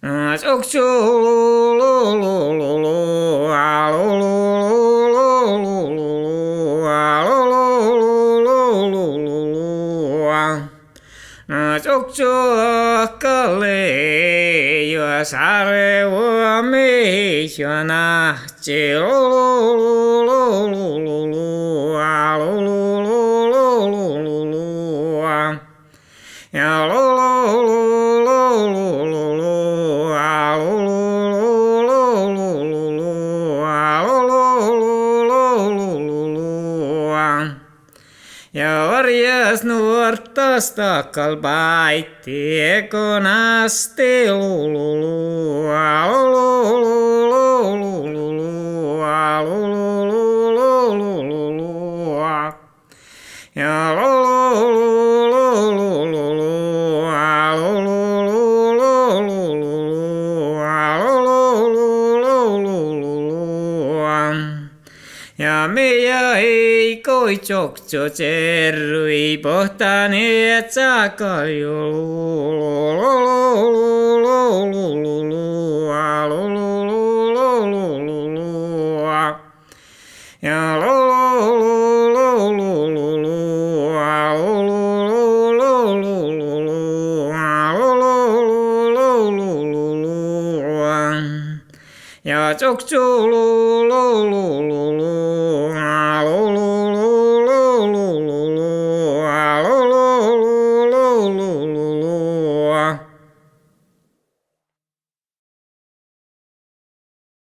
Čokču Čokču kalle jo sare uame jona ja varjas nuortasta kalpaitti ekonasti ja meja ei koi Čokču cerrui pohtani et ja Čokču